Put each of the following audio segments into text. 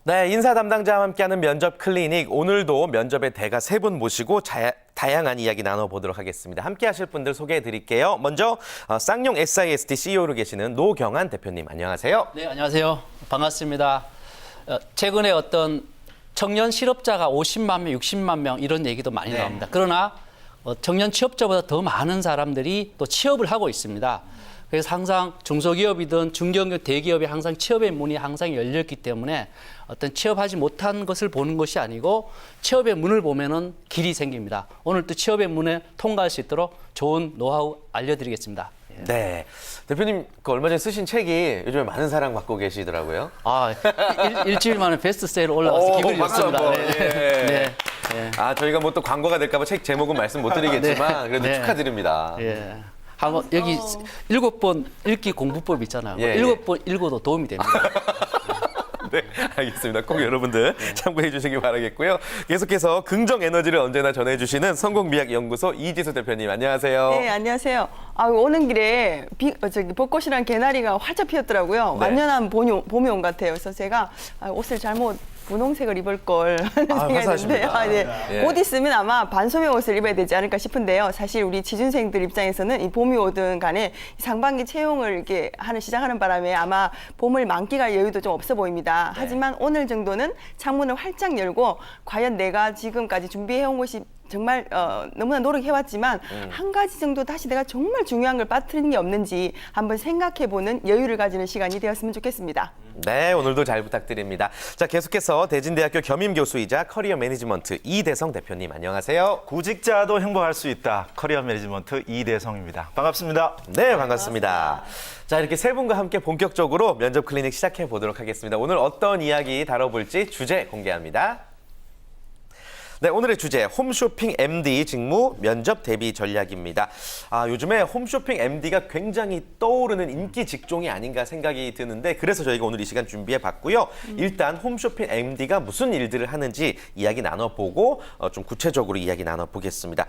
네, 인사 담당자와 함께하는 면접 클리닉. 오늘도 면접의 대가 세 분 모시고 다양한 이야기 나눠보도록 하겠습니다. 함께하실 분들 소개해드릴게요. 먼저 쌍용 SISD CEO로 계시는 노경환 대표님, 안녕하세요. 네, 안녕하세요. 반갑습니다. 최근에 어떤 청년 실업자가 50만 명, 60만 명 이런 얘기도 많이 나옵니다. 그러나 청년 취업자보다 더 많은 사람들이 또 취업을 하고 있습니다. 그래서 항상 중소기업이든 중견기업, 대기업이 항상 취업의 문이 항상 열렸기 때문에 어떤 취업하지 못한 것을 보는 것이 아니고 취업의 문을 보면은 길이 생깁니다. 오늘 또 취업의 문에 통과할 수 있도록 좋은 노하우 알려드리겠습니다. 네, 대표님 얼마 전에 쓰신 책이 요즘에 많은 사랑 받고 계시더라고요. 일주일 만에 베스트셀러 올라가서 기분이 좋습니다. 아, 저희가 뭐 또 광고가 될까 봐 책 제목은 말씀 못 드리겠지만 그래도 축하드립니다. 예. 한번 여기 7번 읽기 공부법 있잖아요. 7번 읽어도 도움이 됩니다. 네, 알겠습니다. 꼭 여러분들 참고해 주시기 바라겠고요. 계속해서 긍정 에너지를 언제나 전해주시는 성공미학연구소 이지수 대표님, 안녕하세요. 네, 안녕하세요. 오는 길에 벚꽃이랑 개나리가 활짝 피었더라고요. 네. 완연한 봄이 온 것 같아요. 그래서 제가 옷을 잘못 분홍색을 입을 걸 하는 생각이 드는데요. 옷 있으면 아마 반소매 옷을 입어야 되지 않을까 싶은데요. 사실 우리 취준생들 입장에서는 이 봄이 오든 간에 상반기 채용을 이렇게 시작하는 바람에 아마 봄을 만끽할 여유도 좀 없어 보입니다. 하지만 오늘 정도는 창문을 활짝 열고 과연 내가 지금까지 준비해온 것이 정말 너무나 노력해왔지만 한 가지 정도 다시 내가 정말 중요한 걸 빠뜨린 게 없는지 한번 생각해보는 여유를 가지는 시간이 되었으면 좋겠습니다. 네, 오늘도 잘 부탁드립니다. 자, 계속해서 대진대학교 겸임교수이자 커리어 매니지먼트 이대성 대표님, 안녕하세요. 구직자도 행복할 수 있다. 커리어 매니지먼트 이대성입니다. 반갑습니다. 네, 반갑습니다. 자, 이렇게 세 분과 함께 본격적으로 면접 클리닉 시작해 보도록 하겠습니다. 오늘 어떤 이야기 다뤄볼지 주제 공개합니다. 네, 오늘의 주제 홈쇼핑 MD 직무 면접 대비 전략입니다. 요즘에 홈쇼핑 MD가 굉장히 떠오르는 인기 직종이 아닌가 생각이 드는데 그래서 저희가 오늘 이 시간 준비해 봤고요. 일단 홈쇼핑 MD가 무슨 일들을 하는지 이야기 나눠보고 좀 구체적으로 이야기 나눠보겠습니다.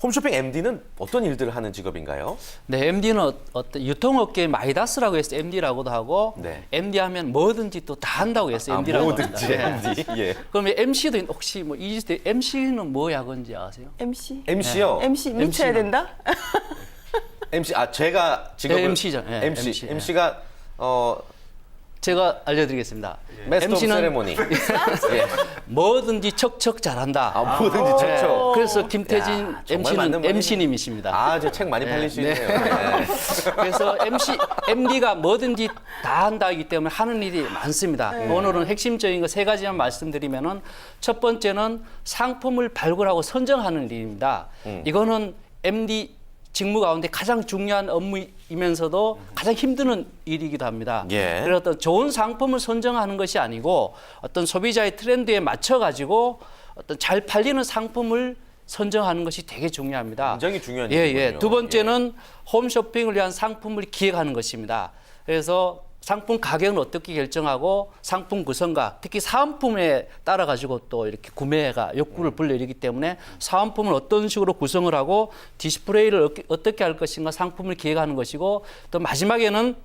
홈쇼핑 MD는 어떤 일들을 하는 직업인가요? 네, MD는 어떤 유통업계의 마이다스라고 해서 MD라고도 하고 MD 하면 뭐든지 또 다 한다고 해서 MD라고 합니다. 뭐든지 MD. 예. 그러면 MC도 혹시 뭐 이지수 MC는 뭐 야건지 아세요? MC? MC요? MC 미쳐야 된다? MC, 제가 지금 MC죠. MC가 제가 알려드리겠습니다. 메스터 오브 세레모니. 뭐든지 척척 잘한다. 뭐든지 척척. 그래서 김태진 MC는 MC님이십니다. 저 책 많이 팔리시네요. 그래서 MD가 뭐든지 다 한다기 때문에 하는 일이 많습니다. 오늘은 핵심적인 거 세 가지만 말씀드리면은 첫 번째는 상품을 발굴하고 선정하는 일입니다. 이거는 MD 직무 가운데 가장 중요한 업무이면서도 가장 힘든 일이기도 합니다. 그래서 어떤 좋은 상품을 선정하는 것이 아니고 어떤 소비자의 트렌드에 맞춰가지고 어떤 잘 팔리는 상품을 선정하는 것이 되게 중요합니다. 굉장히 중요한 일이군요. 두 번째는 홈쇼핑을 위한 상품을 기획하는 것입니다. 그래서 상품 가격은 어떻게 결정하고 상품 구성과 특히 사은품에 따라 가지고 또 이렇게 구매가 욕구를 불러일으키기 때문에 사은품을 어떤 식으로 구성을 하고 디스플레이를 어떻게 할 것인가 상품을 기획하는 것이고 또 마지막에는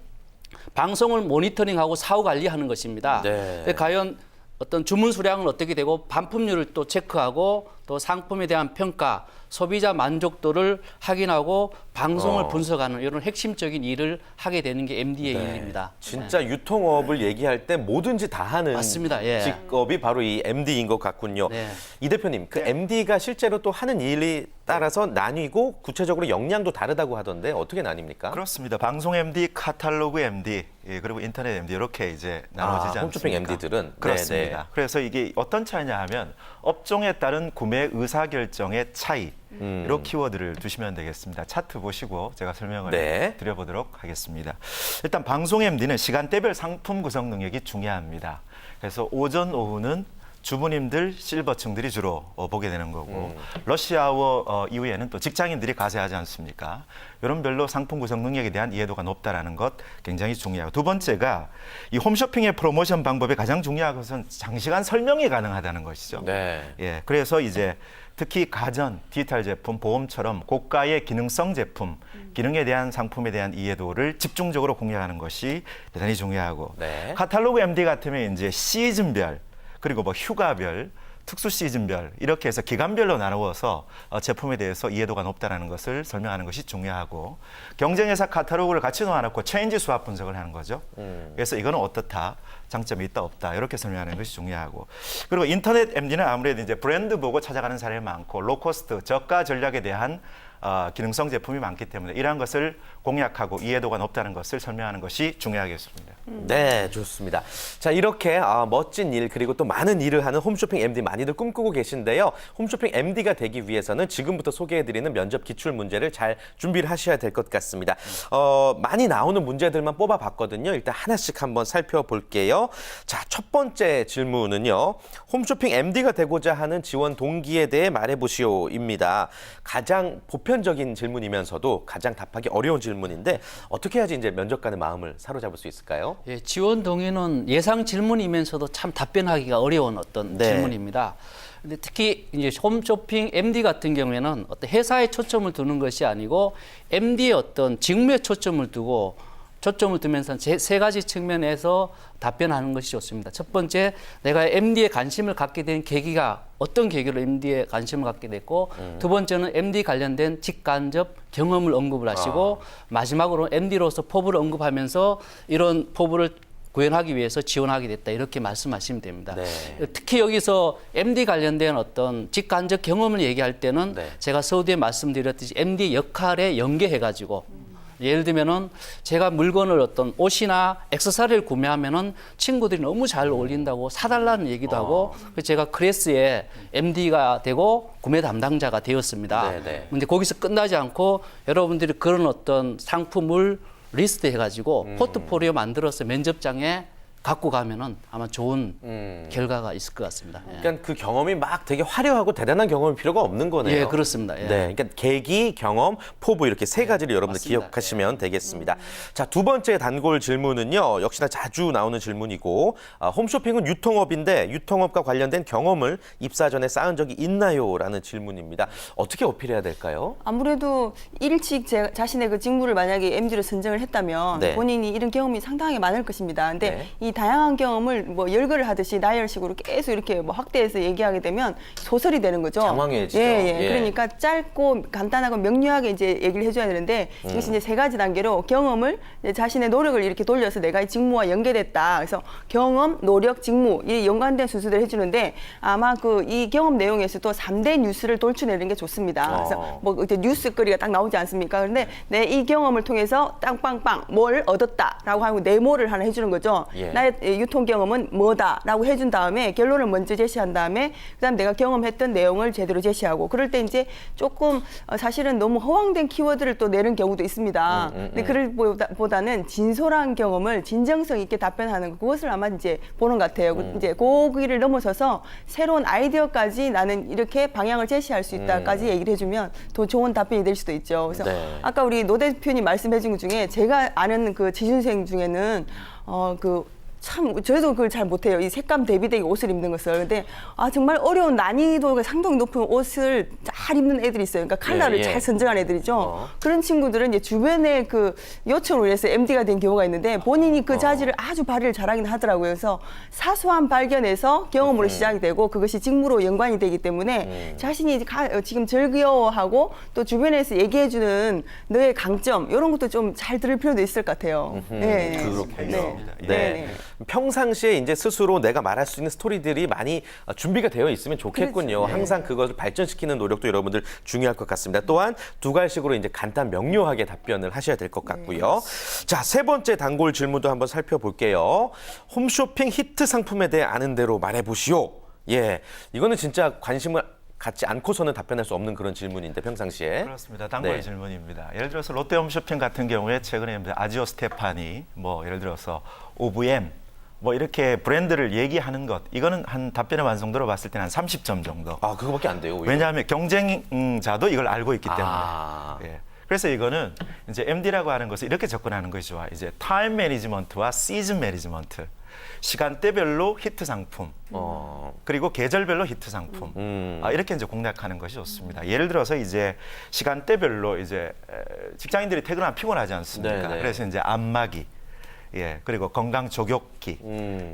방송을 모니터링하고 사후 관리하는 것입니다. 과연 어떤 주문 수량은 어떻게 되고 반품률을 또 체크하고 또 상품에 대한 평가, 소비자 만족도를 확인하고 방송을 분석하는 이런 핵심적인 일을 하게 되는 게 MD의 일입니다. 진짜 유통업을 얘기할 때 뭐든지 다 하는 맞습니다. 직업이 바로 이 MD인 것 같군요. 이 대표님, 그 MD가 실제로 또 하는 일이 따라서 나뉘고 구체적으로 역량도 다르다고 하던데 어떻게 나뉩니까? 그렇습니다. 방송 MD, 카탈로그 MD, 그리고 인터넷 MD 이렇게 이제 나눠지지 않습니까? 홈쇼핑 MD들은? 그렇습니다. 그래서 이게 어떤 차이냐 하면 업종에 따른 구매 의사결정의 차이, 이런 키워드를 두시면 되겠습니다. 차트 보시고 제가 설명을 드려보도록 하겠습니다. 일단 방송 MD는 시간대별 상품 구성 능력이 중요합니다. 그래서 오전, 오후는 주부님들, 실버층들이 주로 보게 되는 거고 러시아워 이후에는 또 직장인들이 가세하지 않습니까? 이런 별로 상품 구성 능력에 대한 이해도가 높다는 것 굉장히 중요하고 두 번째가 이 홈쇼핑의 프로모션 방법에 가장 중요한 것은 장시간 설명이 가능하다는 것이죠. 그래서 이제 특히 가전, 디지털 제품, 보험처럼 고가의 기능성 제품, 기능에 대한 상품에 대한 이해도를 집중적으로 공략하는 것이 대단히 중요하고 카탈로그 MD 같으면 이제 시즌별 그리고 뭐 휴가별, 특수 시즌별 이렇게 해서 기간별로 나누어서 제품에 대해서 이해도가 높다는 것을 설명하는 것이 중요하고 경쟁회사 카탈로그를 같이 놓아놓고 체인지 수합 분석을 하는 거죠. 그래서 이거는 어떻다, 장점이 있다 없다 이렇게 설명하는 것이 중요하고 그리고 인터넷 MD는 아무래도 이제 브랜드 보고 찾아가는 사람이 많고 로코스트, 저가 전략에 대한 기능성 제품이 많기 때문에 이러한 것을 공략하고 이해도가 높다는 것을 설명하는 것이 중요하겠습니다. 네, 좋습니다. 자, 이렇게 멋진 일 그리고 또 많은 일을 하는 홈쇼핑 MD 많이들 꿈꾸고 계신데요. 홈쇼핑 MD가 되기 위해서는 지금부터 소개해드리는 면접 기출 문제를 잘 준비를 하셔야 될 것 같습니다. 많이 나오는 문제들만 뽑아봤거든요. 일단 하나씩 한번 살펴볼게요. 자, 첫 번째 질문은요. 홈쇼핑 MD가 되고자 하는 지원 동기에 대해 말해보시오입니다. 가장 보편적인 질문이면서도 가장 답하기 어려운 질문인데 어떻게 해야지 이제 면접관의 마음을 사로잡을 수 있을까요? 예, 지원 동의는 예상 질문이면서도 참 답변하기가 어려운 어떤 네. 질문입니다. 근데 특히 이제 홈쇼핑 MD 같은 경우에는 어떤 회사에 초점을 두는 것이 아니고 MD의 어떤 직무에 초점을 두면서 세 가지 측면에서 답변하는 것이 좋습니다. 첫 번째, 내가 MD에 관심을 갖게 된 계기가 어떤 계기로 MD에 관심을 갖게 됐고, 두 번째는 MD 관련된 직간접 경험을 언급을 하시고, 마지막으로 MD로서 포부를 언급하면서 이런 포부를 구현하기 위해서 지원하게 됐다 이렇게 말씀하시면 됩니다. 네. 특히 여기서 MD 관련된 어떤 직간접 경험을 얘기할 때는 네. 제가 서두에 말씀드렸듯이 MD 역할에 연계해가지고 예를 들면은 제가 물건을 어떤 옷이나 액세서리를 구매하면은 친구들이 너무 잘 어울린다고 사달라는 얘기도 하고 그래서 제가 크레스에 MD가 되고 구매 담당자가 되었습니다. 네네. 근데 거기서 끝나지 않고 여러분들이 그런 어떤 상품을 리스트 해가지고 포트폴리오 만들어서 면접장에 갖고 가면은 아마 좋은 결과가 있을 것 같습니다. 예. 그러니까 그 경험이 막 되게 화려하고 대단한 경험일 필요가 없는 거네요. 예, 그렇습니다. 예. 네, 그러니까 계기, 경험, 포부 이렇게 세 가지를 여러분들 맞습니다. 기억하시면 되겠습니다. 자, 두 번째 단골 질문은요. 역시나 자주 나오는 질문이고 홈쇼핑은 유통업인데 유통업과 관련된 경험을 입사 전에 쌓은 적이 있나요? 라는 질문입니다. 어떻게 어필해야 될까요? 아무래도 일찍 자신의 그 직무를 만약에 MD로 선정을 했다면 네. 본인이 이런 경험이 상당히 많을 것입니다. 근데 네. 이 다양한 경험을 뭐 열거를 하듯이 나열식으로 계속 이렇게 뭐 확대해서 얘기하게 되면 소설이 되는 거죠. 장황해지죠. 예. 예. 그러니까 짧고 간단하고 명료하게 이제 얘기를 해줘야 되는데 이것이 이제 세 가지 단계로 경험을 이제 자신의 노력을 이렇게 돌려서 내가 이 직무와 연계됐다. 그래서 경험, 노력, 직무 이 연관된 순서대로 해주는데 아마 그 이 경험 내용에서도 3대 뉴스를 돌출내는 게 좋습니다. 그래서 뭐 이제 뉴스거리가 딱 나오지 않습니까? 그런데 내 이 경험을 통해서 땅빵빵 뭘 얻었다라고 하고 네모를 하나 해주는 거죠. 예. 나의 유통 경험은 뭐다라고 해준 다음에 결론을 먼저 제시한 다음에 그다음 내가 경험했던 내용을 제대로 제시하고 그럴 때 이제 조금 사실은 너무 허황된 키워드를 또 내는 경우도 있습니다. 근데 그를 보다는 진솔한 경험을 진정성 있게 답변하는 그것을 아마 이제 보는 것 같아요. 이제 고기를 넘어서서 새로운 아이디어까지 나는 이렇게 방향을 제시할 수 있다까지 얘기를 해주면 더 좋은 답변이 될 수도 있죠. 그래서 네. 아까 우리 노 대표님 말씀해준 것 중에 제가 아는 그 지준생 중에는 참 저희도 그걸 잘 못해요. 이 색감 대비되게 옷을 입는 것을. 근데 정말 어려운 난이도가 상당히 높은 옷을 잘 입는 애들이 있어요. 그러니까 컬러를 예. 잘 선정한 애들이죠. 그런 친구들은 이제 주변에 그 요청을 위해서 MD가 된 경우가 있는데 본인이 그 자질을 아주 발휘를 잘하긴 하더라고요. 그래서 사소한 발견에서 경험으로 시작이 되고 그것이 직무로 연관이 되기 때문에 자신이 지금 즐거워하고 또 주변에서 얘기해주는 너의 강점 이런 것도 좀 잘 들을 필요도 있을 것 같아요. 네. 그렇군요. 네. 네. 평상시에 이제 스스로 내가 말할 수 있는 스토리들이 많이 준비가 되어 있으면 좋겠군요. 그렇죠. 네. 항상 그것을 발전시키는 노력도 여러분들 중요할 것 같습니다. 또한 두 가지식으로 이제 간단 명료하게 답변을 하셔야 될 것 같고요. 자, 세 번째 단골 질문도 한번 살펴볼게요. 홈쇼핑 히트 상품에 대해 아는 대로 말해보시오. 예, 이거는 진짜 관심을 갖지 않고서는 답변할 수 없는 그런 질문인데 평상시에. 그렇습니다. 단골 네. 질문입니다. 예를 들어서 롯데홈쇼핑 같은 경우에 최근에 아지오 스테파니, 뭐 예를 들어서 OVM, 뭐 이렇게 브랜드를 얘기하는 것, 이거는 한 답변의 완성도로 봤을 때는 한 30점 정도. 아, 그거밖에 안 돼요. 오히려. 왜냐하면 경쟁자도 이걸 알고 있기 때문에. 예. 그래서 이거는 이제 MD라고 하는 것을 이렇게 접근하는 것이 좋아. 이제 타임 매니지먼트와 시즌 매니지먼트. 시간대별로 히트 상품, 그리고 계절별로 히트 상품 이렇게 이제 공략하는 것이 좋습니다. 예를 들어서 이제 시간대별로 이제 직장인들이 퇴근하면 피곤하지 않습니까? 네네. 그래서 이제 안마기, 예, 그리고 건강 조격기,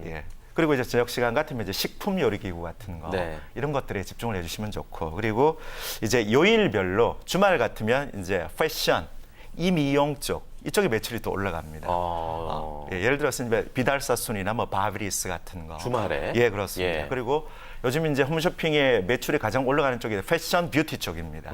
예. 그리고 이제 저녁 시간 같으면 이제 식품 요리 기구 같은 거 네. 이런 것들에 집중을 해주시면 좋고 그리고 이제 요일별로 주말 같으면 이제 패션, 이미용 쪽 이쪽에 매출이 또 올라갑니다. 예, 예를 들어서 이제 비달사순이나 뭐 바브리스 같은 거 주말에? 예 그렇습니다. 예. 그리고 요즘 이제 홈쇼핑의 매출이 가장 올라가는 쪽이 패션 뷰티 쪽입니다.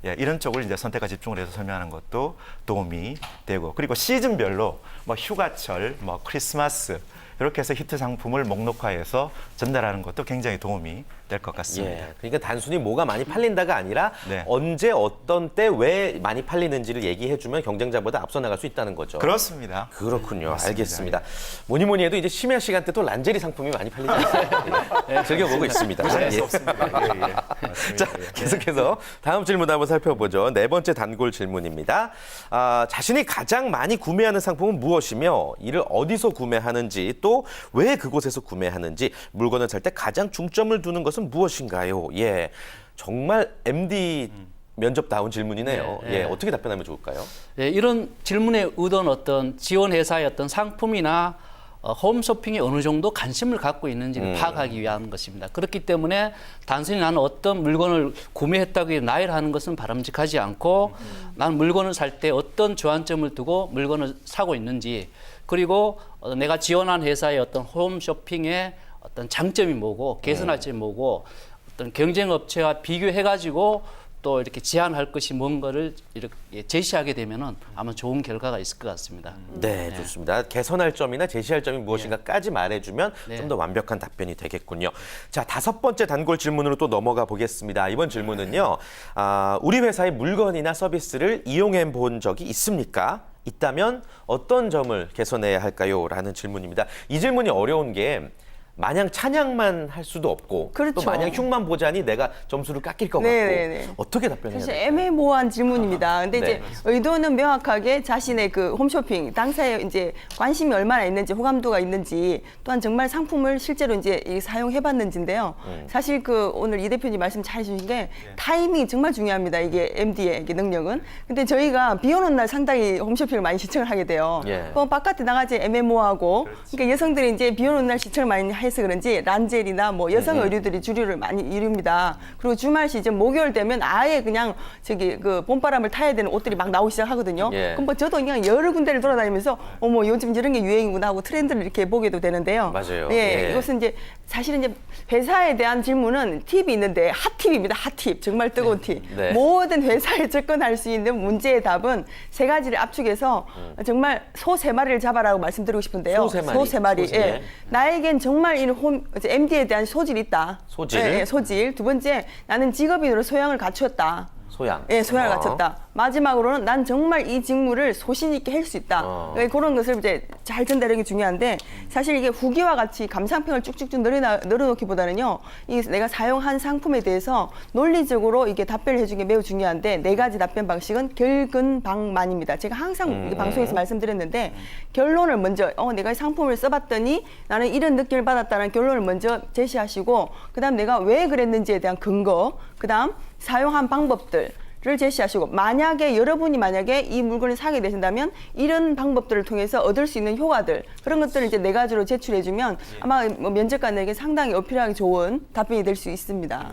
예, 이런 쪽을 이제 선택과 집중을 해서 설명하는 것도 도움이 되고 그리고 시즌별로 뭐 휴가철, 뭐 크리스마스 이렇게 해서 히트 상품을 목록화해서 전달하는 것도 굉장히 도움이 될 것 같습니다. 예, 그러니까 단순히 뭐가 많이 팔린다가 아니라 네. 언제 어떤 때 왜 많이 팔리는지를 얘기해주면 경쟁자보다 앞서 나갈 수 있다는 거죠. 그렇습니다. 그렇군요. 맞습니다. 알겠습니다. 뭐니 해도 이제 심야 시간대 또 란제리 상품이 많이 팔리지 않아요? 예, 즐겨보고 있습니다. 무시할 수 예. 없습니다. 예, 예. 맞습니다. 자, 예. 계속해서 다음 질문 한번 살펴보죠. 네 번째 단골 질문입니다. 자신이 가장 많이 구매하는 상품은 무엇이며 이를 어디서 구매하는지 또 왜 그곳에서 구매하는지 물건을 살 때 가장 중점을 두는 것은 무엇인가요? 예, 정말 MD 면접다운 질문이네요. 네, 예, 네. 어떻게 답변하면 좋을까요? 예, 이런 질문의 의도는 어떤 지원 회사의 어떤 상품이나 홈쇼핑에 어느 정도 관심을 갖고 있는지를 파악하기 위한 것입니다. 그렇기 때문에 단순히 나는 어떤 물건을 구매했다고 해서 나열하는 것은 바람직하지 않고 나는 물건을 살 때 어떤 주안점을 두고 물건을 사고 있는지 그리고 내가 지원한 회사의 어떤 홈쇼핑의 어떤 장점이 뭐고 개선할 점이 뭐고 어떤 경쟁 업체와 비교해가지고 또 이렇게 제안할 것이 뭔가를 이렇게 제시하게 되면은 아마 좋은 결과가 있을 것 같습니다. 네, 좋습니다. 개선할 점이나 제시할 점이 무엇인가까지 말해주면 네. 좀 더 완벽한 답변이 되겠군요. 자, 다섯 번째 단골 질문으로 또 넘어가 보겠습니다. 이번 질문은요. 우리 회사의 물건이나 서비스를 이용해 본 적이 있습니까? 있다면 어떤 점을 개선해야 할까요? 라는 질문입니다. 이 질문이 어려운 게 마냥 찬양만 할 수도 없고 그렇죠. 또 마냥 흉만 보자니 내가 점수를 깎일 것 네네네. 같고 어떻게 답변해야 사실 될까요? 애매모호한 질문입니다. 근데 네. 이제 의도는 명확하게 자신의 그 홈쇼핑 당사에 이제 관심이 얼마나 있는지 호감도가 있는지 또한 정말 상품을 실제로 이제 사용해봤는지인데요. 사실 그 오늘 이 대표님 말씀 잘 해주신 게 타이밍이 정말 중요합니다. 이게 MD의 이게 능력은. 근데 저희가 비 오는 날 상당히 홈쇼핑을 많이 시청을 하게 돼요. 예. 그럼 바깥에 나가지 애매모호하고 그러니까 여성들이 이제 비 오는 날 시청을 많이 해서 그런지 란젤이나 뭐 여성 의류들이 주류를 많이 이룹니다. 그리고 주말 시즌 목요일 되면 아예 그냥 저기 그 봄바람을 타야 되는 옷들이 막 나오기 시작하거든요. 예. 그럼 뭐 저도 그냥 여러 군데를 돌아다니면서 어머 요즘 이런 게 유행이구나 하고 트렌드를 이렇게 보게도 되는데요. 맞아요. 예, 예. 이것은 이제 사실은 이제 회사에 대한 질문은 팁이 있는데 핫팁입니다. 핫팁. 정말 뜨거운 팁. 네. 모든 회사에 접근할 수 있는 문제의 답은 세 가지를 압축해서 정말 소 세 마리를 잡아라고 말씀드리고 싶은데요. 소 세 마리. 예. 예. 나에겐 정말 이 MD에 대한 소질이 있다. 소질? 예, 예, 소질. 두 번째, 나는 직업인으로 소양을 갖추었다. 소양. 예, 소양을 갖췄다. 마지막으로는 난 정말 이 직무를 소신 있게 할 수 있다. 그러니까 그런 것을 이제 잘 전달하는 게 중요한데 사실 이게 후기와 같이 감상평을 쭉쭉쭉 늘어놓기보다는요, 이 내가 사용한 상품에 대해서 논리적으로 이게 답변을 해주는 게 매우 중요한데 네 가지 답변 방식은 결근방만입니다. 제가 항상 이게 방송에서 말씀드렸는데 결론을 먼저 내가 이 상품을 써봤더니 나는 이런 느낌을 받았다는 결론을 먼저 제시하시고 그다음 내가 왜 그랬는지에 대한 근거, 그다음 사용한 방법들 를 제시하시고 만약에 여러분이 이 물건을 사게 되신다면 이런 방법들을 통해서 얻을 수 있는 효과들 그런 것들을 이제 네 가지로 제출해주면 아마 뭐 면접관에게 상당히 어필하기 좋은 답변이 될 수 있습니다.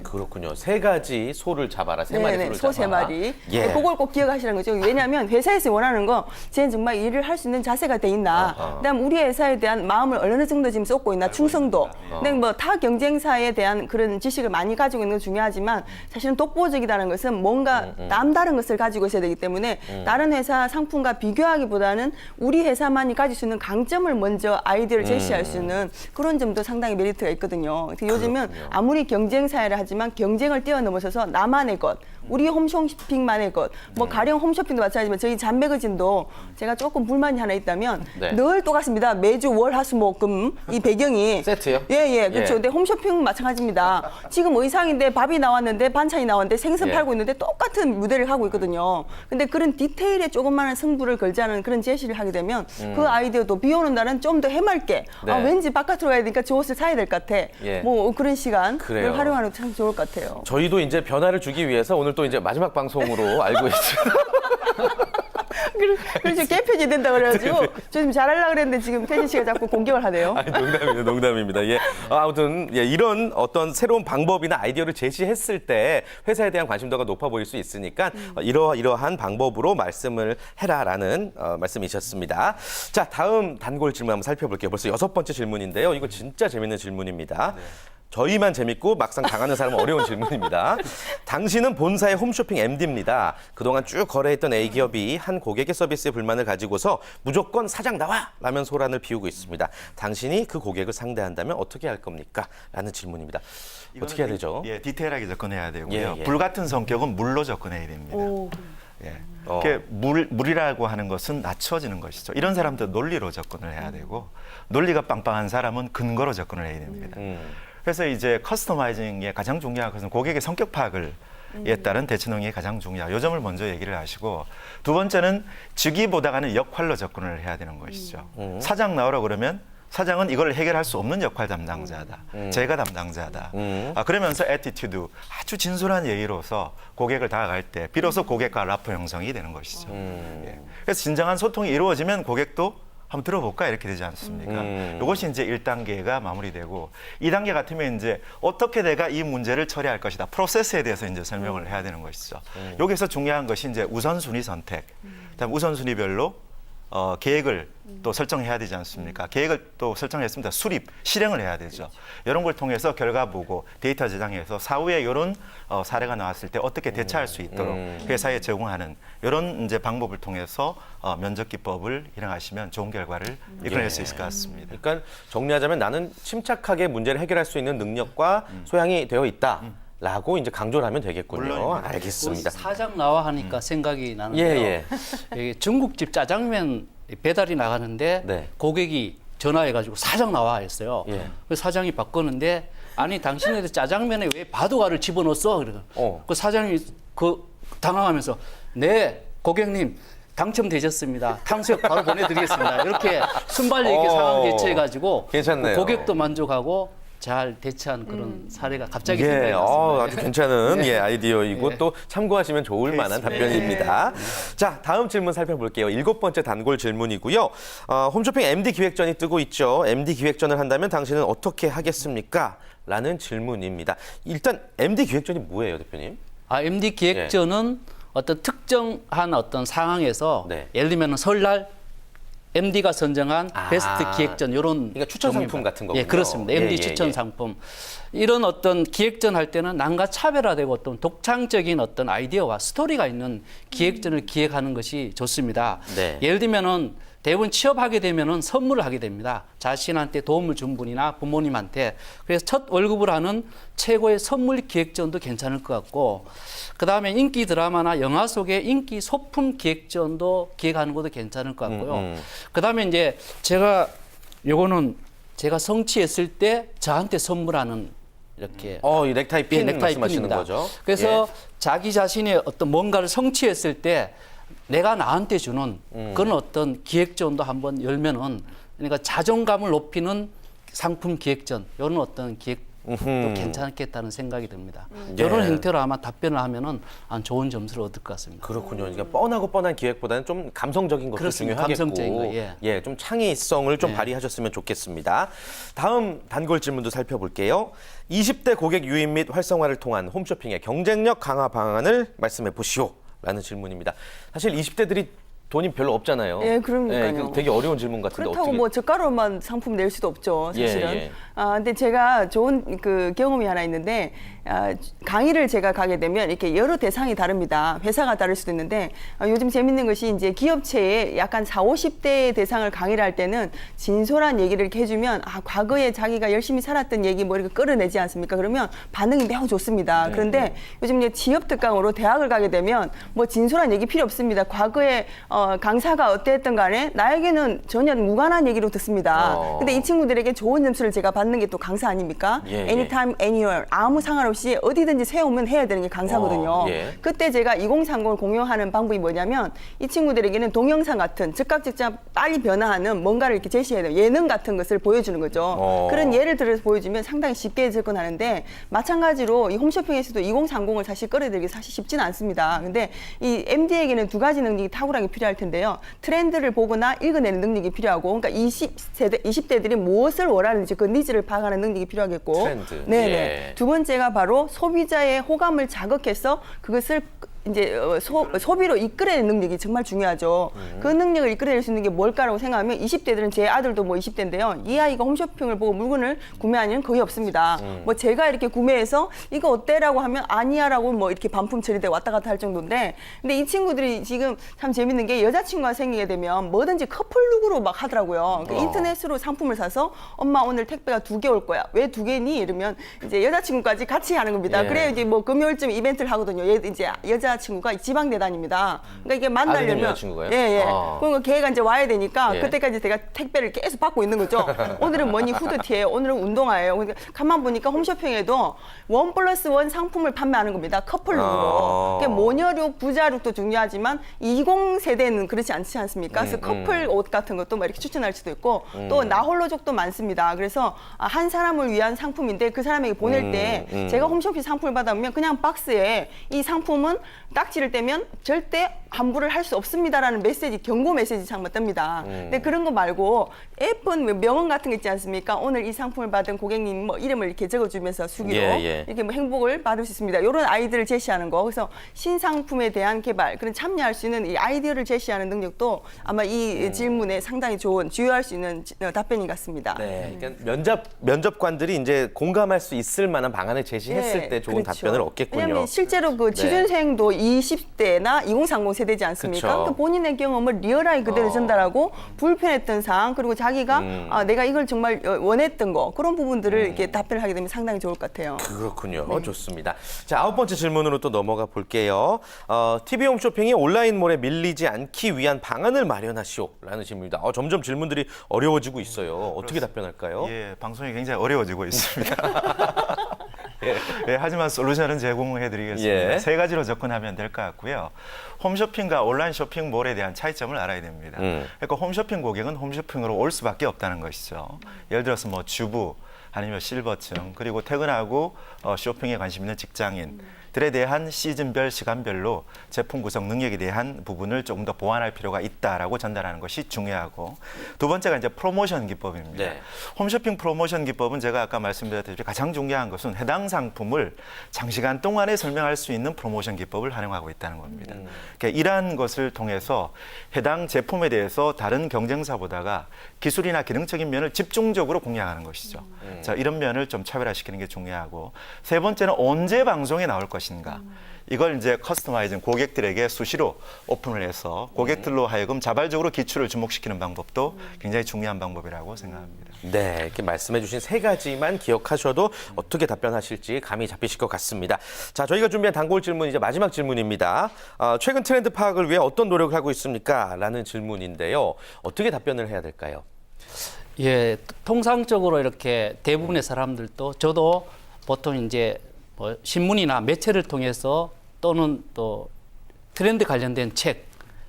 그렇군요. 세 가지 소를 잡아라. 세 마리 소를 소 세 잡아라. 마리. 예. 그걸 꼭 기억하시는 거죠. 왜냐하면 회사에서 원하는 거, 쟤는 정말 일을 할 수 있는 자세가 돼 있나. 그다음 우리 회사에 대한 마음을 어느 정도 지금 쏟고 있나. 충성도. 근데 뭐 타 경쟁사에 대한 그런 지식을 많이 가지고 있는 건 중요하지만 사실은 독보적이라는 것은 뭔가 남다른 것을 가지고 있어야 되기 때문에 다른 회사 상품과 비교하기보다는 우리 회사만이 가질 수 있는 강점을 먼저 아이디어를 제시할 수 있는 그런 점도 상당히 메리트가 있거든요. 요즘은 아무리 경쟁사회를 하지만 경쟁을 뛰어넘어서서 나만의 것, 우리 홈쇼핑만의 것, 뭐 가령 홈쇼핑도 마찬가지지만 저희 잔매거진도 제가 조금 불만이 하나 있다면 네. 늘 똑같습니다. 매주 월, 화, 수, 목, 금 이 배경이 세트요? 예, 그렇죠. 예. 근데 홈쇼핑은 마찬가지입니다. 지금 의상인데 밥이 나왔는데 반찬이 나왔는데 생선 예. 팔고 있는데 똑같은 무대를 하고 있거든요. 근데 그런 디테일에 조금만 승부를 걸지 않은 그런 제시를 하게 되면 그 아이디어도 비 오는 날은 좀 더 해맑게 네. 왠지 바깥으로 가야 되니까 저 옷을 사야 될 것 같아. 예. 뭐 그런 시간을 그래요. 활용하는 게 참 좋을 것 같아요. 저희도 이제 변화를 주기 위해서 오늘 또 이제 마지막 방송으로 알고 있습니다. 그래서 개편이 된다 그래가지고 저 지금 잘하려고 그랬는데 지금 태진 씨가 자꾸 공격을 하네요. 아니, 농담입니다. 농담입니다. 예. 아무튼 예, 이런 어떤 새로운 방법이나 아이디어를 제시했을 때 회사에 대한 관심도가 높아 보일 수 있으니까 이러한 방법으로 말씀을 해라라는 말씀이셨습니다. 자, 다음 단골 질문 한번 살펴볼게요. 벌써 6번째 질문인데요. 이거 진짜 재밌는 질문입니다. 저희만 재밌고 막상 당하는 사람은 어려운 질문입니다. 당신은 본사의 홈쇼핑 MD입니다. 그동안 쭉 거래했던 A기업이 한 고객의 서비스에 불만을 가지고서 무조건 사장 나와! 라면 소란을 피우고 있습니다. 당신이 그 고객을 상대한다면 어떻게 할 겁니까? 라는 질문입니다. 어떻게 해야 되죠? 예, 디테일하게 접근해야 되고요. 예, 예. 불같은 성격은 물로 접근해야 됩니다. 오. 예. 물이라고 하는 것은 낮춰지는 것이죠. 이런 사람들 논리로 접근을 해야 되고 논리가 빵빵한 사람은 근거로 접근을 해야 됩니다. 그래서 이제 커스터마이징의 가장 중요한 것은 고객의 성격 파악을 에 따른 대처 능력이 가장 중요하다. 요 점을 먼저 얘기를 하시고 두 번째는 직위보다는 역할로 접근을 해야 되는 것이죠. 사장 나오라 그러면 사장은 이걸 해결할 수 없는 역할 담당자다. 제가 담당자다. 그러면서 애티튜드, 아주 진솔한 예의로서 고객을 다가갈 때 비로소 고객과 라포 형성이 되는 것이죠. 예. 그래서 진정한 소통이 이루어지면 고객도 한번 들어볼까 이렇게 되지 않습니까? 이것이 이제 1단계가 마무리되고 2단계 같으면 이제 어떻게 내가 이 문제를 처리할 것이다. 프로세스에 대해서 이제 설명을 해야 되는 것이죠. 여기서 중요한 것이 이제 우선순위 선택. 그다음 우선순위별로 계획을 또 설정해야 되지 않습니까? 계획을 또 설정했습니다. 수립, 실행을 해야 되죠. 이런 걸 통해서 결과 보고 데이터 저장해서 사후에 이런 사례가 나왔을 때 어떻게 대처할 수 있도록 회사에 제공하는 이런 이제 방법을 통해서 면접 기법을 활용하시면 좋은 결과를 이끌어낼 수 있을 것 같습니다. 그러니까 정리하자면 나는 침착하게 문제를 해결할 수 있는 능력과 소양이 되어 있다. 라고 이제 강조를 하면 되겠군요. 물론입니다. 알겠습니다. 사장 나와 하니까 생각이 나는데요. 예. 중국집 짜장면 배달이 나가는데 네. 고객이 전화해가지고 사장 나와 했어요. 예. 그래서 사장이 바꾸는데 아니 당신네들 짜장면에 왜 바둑알을 집어넣었어? 그래서 그 사장이 당황하면서 네 고객님 당첨되셨습니다. 탕수육 바로 보내드리겠습니다. 이렇게 순발력 있게 상황 대처해가지고 괜찮네요. 고객도 만족하고 잘 대처한 그런 사례가 갑자기 예, 생각이 났습니다. 아주 괜찮은 아이디어이고 또 참고하시면 좋을 만한 답변입니다. 자, 다음 질문 살펴볼게요. 7번째 단골 질문이고요. 홈쇼핑 MD 기획전이 뜨고 있죠. MD 기획전을 한다면 당신은 어떻게 하겠습니까? 라는 질문입니다. 일단 MD 기획전이 뭐예요, 대표님? MD 기획전은 어떤 특정한 어떤 상황에서 예를 들면 설날 MD가 선정한 베스트 기획전 이런 그러니까 추천 상품 같은 거군요. 예, 그렇습니다. MD 추천 상품. 이런 어떤 기획전 할 때는 남과 차별화되고 어떤 독창적인 어떤 아이디어와 스토리가 있는 기획전을 기획하는 것이 좋습니다. 네. 예를 들면은 대부분 취업하게 되면은 선물을 하게 됩니다. 자신한테 도움을 준 분이나 부모님한테. 그래서 첫 월급을 하는 최고의 선물 기획전도 괜찮을 것 같고, 그 다음에 인기 드라마나 영화 속의 인기 소품 기획전도 기획하는 것도 괜찮을 것 같고요. 그 다음에 이제 요거는 제가 성취했을 때 저한테 선물하는 이렇게. 이 넥타이 핀 말씀하시는 거죠? 그래서 자기 자신의 어떤 뭔가를 성취했을 때 내가 나한테 주는 그런 어떤 기획전도 한번 열면은 그러니까 자존감을 높이는 상품 기획전 이런 어떤 기획도 괜찮겠다는 생각이 듭니다. 이런 형태로 아마 답변을 하면은 좋은 점수를 얻을 것 같습니다. 그렇군요. 그러니까 뻔하고 뻔한 기획보다는 좀 감성적인 것도 그렇습니다. 중요하겠고, 감성적인 거, 좀 창의성을 좀 발휘하셨으면 좋겠습니다. 다음 단골 질문도 살펴볼게요. 20대 고객 유입 및 활성화를 통한 홈쇼핑의 경쟁력 강화 방안을 말씀해 보시오. 라는 질문입니다. 사실 20대들이 돈이 별로 없잖아요. 예, 그러니까요. 되게 어려운 질문 같은데 그렇다고 어떻게... 뭐 저가로만 상품 낼 수도 없죠, 사실은. 예. 근데 제가 좋은 경험이 하나 있는데 강의를 제가 가게 되면 이렇게 여러 대상이 다릅니다. 회사가 다를 수도 있는데 요즘 재밌는 것이 이제 기업체에 약간 40, 50대 대상을 강의를 할 때는 진솔한 얘기를 이렇게 해주면 과거에 자기가 열심히 살았던 얘기 뭐 이렇게 끌어내지 않습니까? 그러면 반응이 매우 좋습니다. 그런데 요즘 이제 취업 특강으로 대학을 가게 되면 뭐 진솔한 얘기 필요 없습니다. 과거에 강사가 어땠든 간에 나에게는 전혀 무관한 얘기로 듣습니다. 근데 이 친구들에게 좋은 점수를 제가 받는 게 또 강사 아닙니까? Anytime, anywhere. 아무 상관없이 어디든지 세우면 해야 되는 게 강사거든요. 그때 제가 2030을 공유하는 방법이 뭐냐면 이 친구들에게는 동영상 같은 즉각 빨리 변화하는 뭔가를 이렇게 제시해야 돼요. 예능 같은 것을 보여주는 거죠. 그런 예를 들어서 보여주면 상당히 쉽게 접근하는데 마찬가지로 이 홈쇼핑에서도 2030을 사실 끌어들이기 사실 쉽지는 않습니다. 근데 이 MD에게는 두 가지 능력이 탁월하게 필요할 중요할 텐데요. 트렌드를 보거나 읽어내는 능력이 필요하고, 그러니까 20대들이 무엇을 원하는지 그 니즈를 파악하는 능력이 필요하겠고, 트렌드. 네네. 예. 두 번째가 바로 소비자의 호감을 자극해서 그것을 이제 소비로 이끌어내는 능력이 정말 중요하죠. 그 능력을 이끌어낼 수 있는 게 뭘까라고 생각하면 20대들은 제 아들도 뭐 20대인데요. 이 아이가 홈쇼핑을 보고 물건을 구매하는 일은 거의 없습니다. 뭐 제가 이렇게 구매해서 이거 어때라고 하면 아니야라고 뭐 이렇게 반품 처리돼 왔다 갔다 할 정도인데, 근데 이 친구들이 지금 참 재밌는 게 여자친구가 생기게 되면 뭐든지 커플룩으로 막 하더라고요. 그러니까 인터넷으로 상품을 사서 엄마 오늘 택배가 2개 올 거야. 왜 2개니? 이러면 이제 여자친구까지 같이 하는 겁니다. 예. 그래야 이제 뭐 금요일쯤 이벤트를 하거든요. 얘 이제 여자친구가 지방대 다닙니다. 그러니까 이게 아드님 만나려면 여자친구가요? 예. 아. 그럼 걔가 이제 와야 되니까 예. 그때까지 제가 택배를 계속 받고 있는 거죠. 오늘은 뭐니 후드티예요. 오늘은 운동화예요. 그러니까 가만 보니까 홈쇼핑에도 1+1 상품을 판매하는 겁니다. 커플룩으로. 그러니까 모녀룩, 부자룩도 중요하지만 20세대는 그렇지 않지 않습니까? 그래서 커플 옷 같은 것도 뭐 이렇게 추천할 수도 있고 또 나홀로족도 많습니다. 그래서 한 사람을 위한 상품인데 그 사람에게 보낼 때 제가 홈쇼핑 상품을 받아보면 그냥 박스에 이 상품은 딱지를 떼면 절대 환불을 할 수 없습니다라는 메시지, 경고 메시지 창만 뜹니다. 근데 그런 거 말고 예쁜 명언 같은 거 있지 않습니까? 오늘 이 상품을 받은 고객님 뭐 이름을 이렇게 적어주면서 수기로 이렇게 뭐 행복을 받을 수 있습니다. 이런 아이디어를 제시하는 거. 그래서 신상품에 대한 개발, 그런 참여할 수 있는 이 아이디어를 제시하는 능력도 아마 이 질문에 상당히 좋은, 주요할 수 있는 답변인 것 같습니다. 네, 그러니까 면접관들이 이제 공감할 수 있을 만한 방안을 제시했을 때 좋은 그렇죠. 답변을 얻겠군요. 왜냐하면 실제로 그 취준생도 20대나 2030 세대지 않습니까? 그쵸. 그러니까 본인의 경험을 리얼하게 그대로 전달하고 불편했던 사항, 그리고 자기가 내가 이걸 정말 원했던 거, 그런 부분들을 이렇게 답변을 하게 되면 상당히 좋을 것 같아요. 그렇군요. 좋습니다. 자, 9번째 질문으로 또 넘어가 볼게요. TV 홈쇼핑이 온라인몰에 밀리지 않기 위한 방안을 마련하시오라는 질문입니다. 점점 질문들이 어려워지고 있어요. 어떻게 답변할까요? 예, 방송이 굉장히 어려워지고 있습니다. 예, 하지만 솔루션은 제공해드리겠습니다. 예. 3가지로 접근하면 될 것 같고요. 홈쇼핑과 온라인 쇼핑몰에 대한 차이점을 알아야 됩니다. 그러니까 홈쇼핑 고객은 홈쇼핑으로 올 수밖에 없다는 것이죠. 예를 들어서 뭐 주부, 아니면 실버층, 그리고 퇴근하고 쇼핑에 관심 있는 직장인들에 대한 시즌별, 시간별로 제품 구성 능력에 대한 부분을 조금 더 보완할 필요가 있다라고 전달하는 것이 중요하고, 두 번째가 이제 프로모션 기법입니다. 네. 홈쇼핑 프로모션 기법은 제가 아까 말씀드렸듯이 가장 중요한 것은 해당 상품을 장시간 동안에 설명할 수 있는 프로모션 기법을 활용하고 있다는 겁니다. 그러니까 이러한 것을 통해서 해당 제품에 대해서 다른 경쟁사보다가 기술이나 기능적인 면을 집중적으로 공략하는 것이죠. 자, 이런 면을 좀 차별화시키는 게 중요하고, 세 번째는 언제 방송에 나올 것인가. 이걸 이제 커스터마이징 고객들에게 수시로 오픈을 해서 고객들로 하여금 자발적으로 기출을 주목시키는 방법도 굉장히 중요한 방법이라고 생각합니다. 네, 이렇게 말씀해 주신 3가지만 기억하셔도 어떻게 답변하실지 감이 잡히실 것 같습니다. 자, 저희가 준비한 단골 질문 이제 마지막 질문입니다. 최근 트렌드 파악을 위해 어떤 노력을 하고 있습니까? 라는 질문인데요. 어떻게 답변을 해야 될까요? 예, 통상적으로 이렇게 대부분의 사람들도, 저도 보통 이제 뭐 신문이나 매체를 통해서 또는 또 트렌드 관련된 책,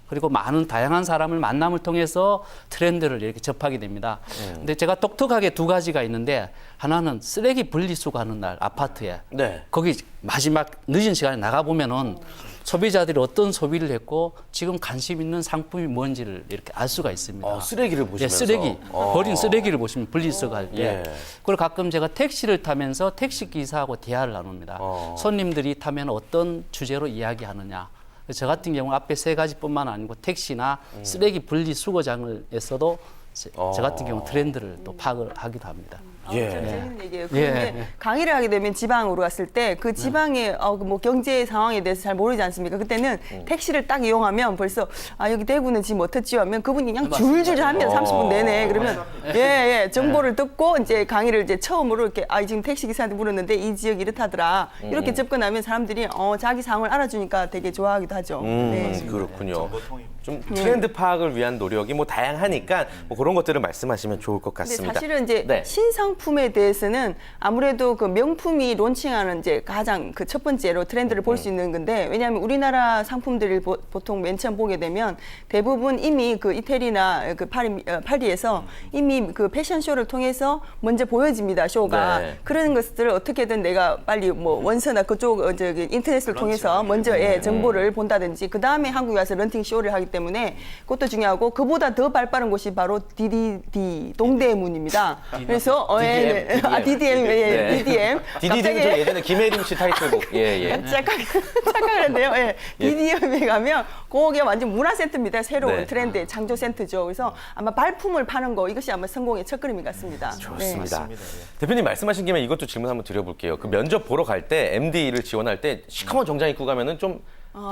그리고 많은 다양한 사람을 만남을 통해서 트렌드를 이렇게 접하게 됩니다. 근데 제가 독특하게 2가지가 있는데, 하나는 쓰레기 분리수거 하는 날 아파트에 네. 거기 마지막 늦은 시간에 나가 보면은 소비자들이 어떤 소비를 했고 지금 관심 있는 상품이 뭔지를 이렇게 알 수가 있습니다. 쓰레기를 보시면서. 네, 쓰레기 버린 쓰레기를 보시면 분리수거할 때. 예. 그리고 가끔 제가 택시를 타면서 택시 기사하고 대화를 나눕니다. 손님들이 타면 어떤 주제로 이야기하느냐. 저 같은 경우 앞에 3가지뿐만 아니고 택시나 쓰레기 분리수거장에서도 저 같은 경우 트렌드를 또 파악을 하기도 합니다. 예. 참 재밌는 얘기예요. 예. 그런데 강의를 하게 되면 지방으로 갔을 때 그 지방의 뭐 경제 상황에 대해서 잘 모르지 않습니까? 그때는 택시를 딱 이용하면 벌써 여기 대구는 지금 어떻지요? 하면 그분이 그냥 줄줄 하면 30분 내내 그러면 정보를 듣고 이제 강의를 이제 처음으로 이렇게 지금 택시 기사한테 물었는데 이 지역이 이렇다더라. 이렇게 접근하면 사람들이 자기 상황을 알아주니까 되게 좋아하기도 하죠. 네. 그렇군요. 좀 트렌드 파악을 위한 노력이 뭐 다양하니까 뭐 그런 것들을 말씀하시면 좋을 것 근데 같습니다. 사실은 이제 네. 신상품에 대해서는 아무래도 그 명품이 론칭하는 이제 가장 그 첫 번째로 트렌드를 볼 수 있는 건데, 왜냐하면 우리나라 상품들을 보통 맨 처음 보게 되면 대부분 이미 그 이태리나 그 파리에서 이미 이미 그 패션쇼를 통해서 먼저 보여집니다. 쇼가. 네. 그런 것들을 어떻게든 내가 빨리 뭐 원서나 그쪽 저기 인터넷을 통해서 먼저 정보를 본다든지 그 다음에 한국에 와서 런팅 쇼를 하기 때문에 그것도 중요하고 그보다 더 발빠른 곳이 바로 DDD 동대문입니다. 그래서 DDM 네. DDM DDD는 저 예전에 김혜림 씨 타이틀곡. 예. 착각했네요. DDM에 가면 그게 완전 문화 센터입니다. 새로운 네. 트렌드의 창조 센터죠. 그래서 아마 발품을 파는 거 이것이 아마 성공의 첫걸음이 같습니다. 좋습니다. 대표님 말씀하신 김에 이것도 질문 한번 드려볼게요. 그 면접 보러 갈 때 MD를 지원할 때 시커먼 정장 입고 가면은 좀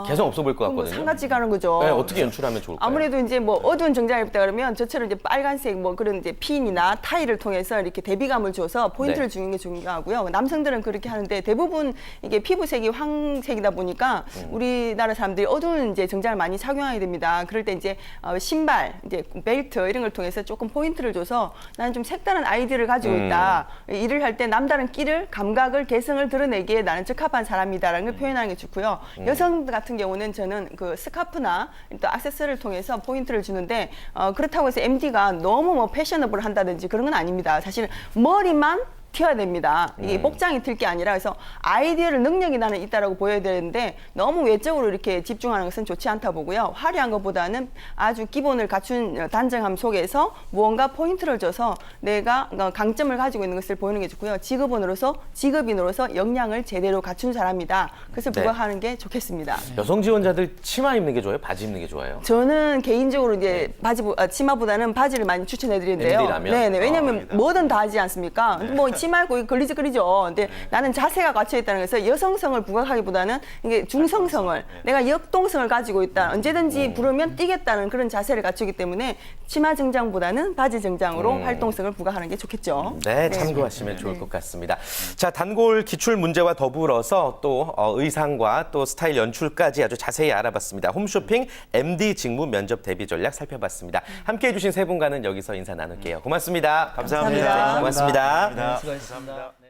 개성 없어 보일 것 뭐 같거든요. 상같이 가는 거죠. 네, 어떻게 연출하면 좋을까요? 아무래도 이제 뭐 어두운 정장을 입다 그러면 저처럼 이제 빨간색 뭐 그런 이제 핀이나 타이를 통해서 이렇게 대비감을 줘서 포인트를 주는 게 중요하고요. 남성들은 그렇게 하는데 대부분 이게 피부색이 황색이다 보니까 우리나라 사람들이 어두운 이제 정장을 많이 착용하게 됩니다. 그럴 때 이제 신발, 이제 벨트 이런 걸 통해서 조금 포인트를 줘서 나는 좀 색다른 아이디어를 가지고 있다. 일을 할 때 남다른 끼를, 감각을, 개성을 드러내기에 나는 적합한 사람이다라는 걸 표현하는 게 좋고요. 여성 같은 경우는 저는 그 스카프나 또 액세서리를 통해서 포인트를 주는데 그렇다고 해서 MD가 너무 뭐 패셔너블 한다든지 그런 건 아닙니다. 사실 머리만 튀어야 됩니다. 이게 복장이 튈 게 아니라 그래서 아이디어를 능력이 나는 있다라고 보여야 되는데 너무 외적으로 이렇게 집중하는 것은 좋지 않다 보고요. 화려한 것보다는 아주 기본을 갖춘 단정함 속에서 무언가 포인트를 줘서 내가 강점을 가지고 있는 것을 보이는 게 좋고요. 직업인으로서 역량을 제대로 갖춘 사람이다. 그래서 네. 부각하는 게 좋겠습니다. 여성 지원자들 치마 입는 게 좋아요? 바지 입는 게 좋아요? 저는 개인적으로 이제 치마보다는 바지를 많이 추천해 드리는데요. MD라면? 네네. 왜냐면 뭐든 다 하지 않습니까? 뭐 치마 입고 걸리죠. 근데 나는 자세가 갖춰 있다는 것에서 여성성을 부각하기보다는 이게 중성성을 내가 역동성을 가지고 있다. 언제든지 부르면 뛰겠다는 그런 자세를 갖추기 때문에 치마 정장보다는 바지 정장으로 활동성을 부각하는 게 좋겠죠. 네, 참고하시면 좋을 것 같습니다. 자, 단골 기출 문제와 더불어서 또 의상과 또 스타일 연출까지 아주 자세히 알아봤습니다. 홈쇼핑 MD 직무 면접 대비 전략 살펴봤습니다. 함께해 주신 세 분과는 여기서 인사 나눌게요. 고맙습니다. 감사합니다. 고맙습니다. 수고하셨습니다.